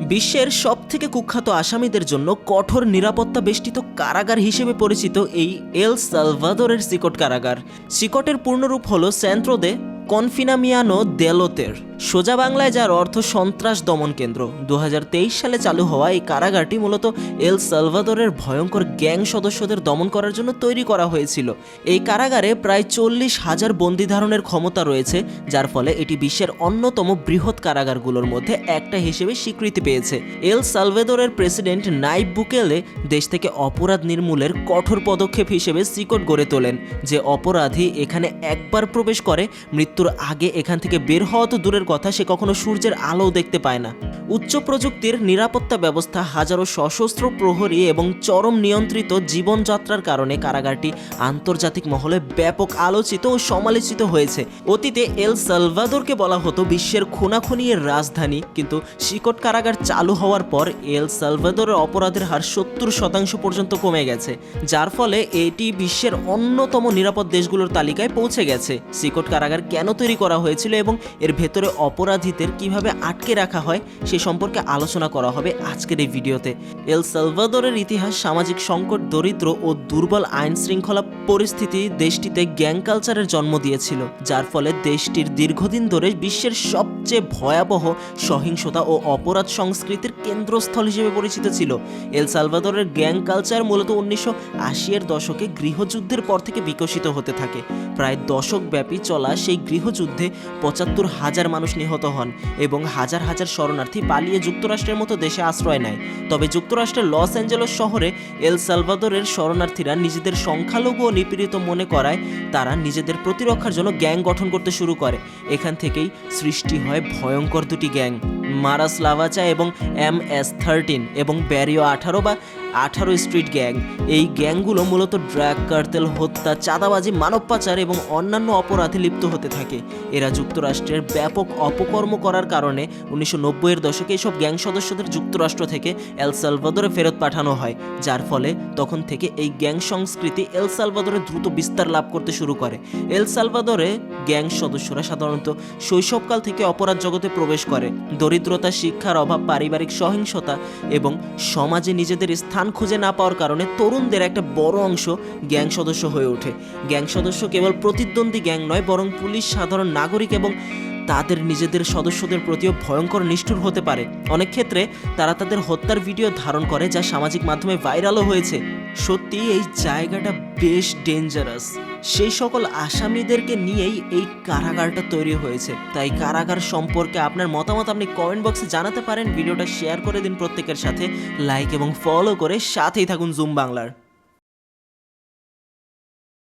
বিশ্বের সবথেকে কুখ্যাত আসামিদের জন্য কঠোর নিরাপত্তা বেষ্টিত কারাগার হিসেবে পরিচিত এই এল সালভাদোরের সিকট কারাগার। সিকটের পূর্ণরূপ হল সেন্ট্রো দে কনফিনামিয়ানো দেলোতের, সোজা বাংলায় যার অর্থ সন্ত্রাস দমন কেন্দ্র। 2023 সালে চালু হওয়া এই কারাগারটি মূলত এল সালভাদোরের ভয়ঙ্কর গ্যাং সদস্যদের দমন করার জন্য তৈরি করা হয়েছিল। এই কারাগারে প্রায় 40,000 বন্দি ধারণের ক্ষমতা রয়েছে, যার ফলে এটি বিশ্বের অন্যতম বৃহৎ কারাগারগুলোর মধ্যে একটা হিসেবে স্বীকৃতি পেয়েছে। এল সালভাদোরের প্রেসিডেন্ট নাইব বুকেলে দেশ থেকে অপরাধ নির্মূলের কঠোর পদক্ষেপ হিসেবে সিকট গড়ে তোলেন। যে অপরাধী এখানে একবার প্রবেশ করে মৃত্যুর আগে এখান থেকে বের হওয়া তো দূরের কথা, সে কখনো সূর্যের আলো দেখতে পায় না। উচ্চ প্রযুক্তির নিরাপত্তা ব্যবস্থা, হাজারো সশস্ত্র প্রহরী এবং চরম নিয়ন্ত্রিত জীবনযাত্রার কারণে কারাগারটি আন্তর্জাতিক মহলে ব্যাপক আলোচিত ও সমালোচিত হয়েছে। অতীতে এল সালভাদোরকে বলা হতো বিশ্বের খুনাখুনির রাজধানী, কিন্তু সিকট কারাগার চালু হওয়ার পর এল সালভাদোরের অপরাধের হার 70% পর্যন্ত কমে গেছে, যার ফলে এটি বিশ্বের অন্যতম নিরাপদ দেশগুলোর তালিকায় পৌঁছে গেছে। সিকট কারাগার কেন তৈরি করা হয়েছিল এবং এর ভেতরে অপরাধীদের কিভাবে আটকে রাখা হয় সে সম্পর্কে আলোচনা করা হবে আজকের এই ভিডিওতে। এল সালভাদোরের ইতিহাস, সামাজিক সংকট, দরিদ্র ও দুর্বল আইন শৃঙ্খলা পরিস্থিতি দেশটিতে গ্যাং কালচারের জন্ম দিয়েছিল, যার ফলে দেশটির দীর্ঘদিন ধরে বিশ্বের সবচেয়ে ভয়াবহ সহিংসতা ও অপরাধ সংস্কৃতির কেন্দ্রস্থল হিসেবে পরিচিত ছিল। এল সালভাদোরের গ্যাং কালচার মূলত 1980-এর দশকে গৃহযুদ্ধের পর থেকে বিকশিত হতে থাকে। প্রায় দশকব্যাপী চলা সেই গৃহযুদ্ধে 75,000 মানুষ নিহত হন এবং হাজার হাজার শরণার্থী পালিয়ে যুক্তরাষ্ট্রের মতো দেশে আশ্রয় নেয়। তবে যুক্তরাষ্ট্রের লস অ্যাঞ্জেলস শহরে এল সালভাদোরের শরণার্থীরা নিজেদের সংখ্যালঘু ও নিপীড়িত মনে করায় তারা নিজেদের প্রতিরক্ষার জন্য গ্যাং গঠন করতে শুরু করে। এখান থেকেই সৃষ্টি হয় ভয়ঙ্কর দুটি গ্যাং, মারাস লাভাচা এবং MS-13 এবং ব্যারিও 18 বা 18 স্ট্রিট গ্যাং। এই গ্যাংগুলো মূলত ড্রাগ কার্টেল, হত্যা, চাঁদাবাজি, মানব পাচার এবং অন্যান্য অপরাধে লিপ্ত হতে থাকে। এরা যুক্তরাষ্ট্রের ব্যাপক অপকর্ম করার কারণে 1990-এর দশকে এইসব গ্যাং সদস্যদের যুক্তরাষ্ট্র থেকে এল সালভাদোরে ফেরত পাঠানো হয়, যার ফলে তখন থেকে এই গ্যাং সংস্কৃতি এল সালভাদোরে দ্রুত বিস্তার লাভ করতে শুরু করে। এল সালভাদোরে গ্যাং সদস্যরা সাধারণত শৈশবকাল থেকে অপরাধ জগতে প্রবেশ করে। দরিদ্রতা, শিক্ষার অভাব, পারিবারিক সহিংসতা এবং সমাজে নিজেদের স্থান খুঁজে না পাওয়ার কারণে তরুণদের একটা বড় অংশ গ্যাং সদস্য হয়ে ওঠে। গ্যাং সদস্য কেবল প্রতিদ্বন্দ্বী গ্যাং নয়, বরং পুলিশ, সাধারণ নাগরিক এবং তাদের নিজেদের সদস্যদের প্রতিও ভয়ঙ্কর নিষ্ঠুর হতে পারে। অনেক ক্ষেত্রে তারা তাদের হত্যার ভিডিও ধারণ করে, যা সামাজিক মাধ্যমে ভাইরালও হয়েছে। সত্যি এই জায়গাটা বেশ ডেঞ্জারাস। সেই সকল আসামিদেরকে নিয়েই এই কারাগারটা তৈরি হয়েছে। তাই কারাগার সম্পর্কে আপনার মতামত আপনি কমেন্ট বক্সে জানাতে পারেন। ভিডিওটা শেয়ার করে দিন প্রত্যেকের সাথে, লাইক এবং ফলো করে সাথেই থাকুন জুম বাংলার।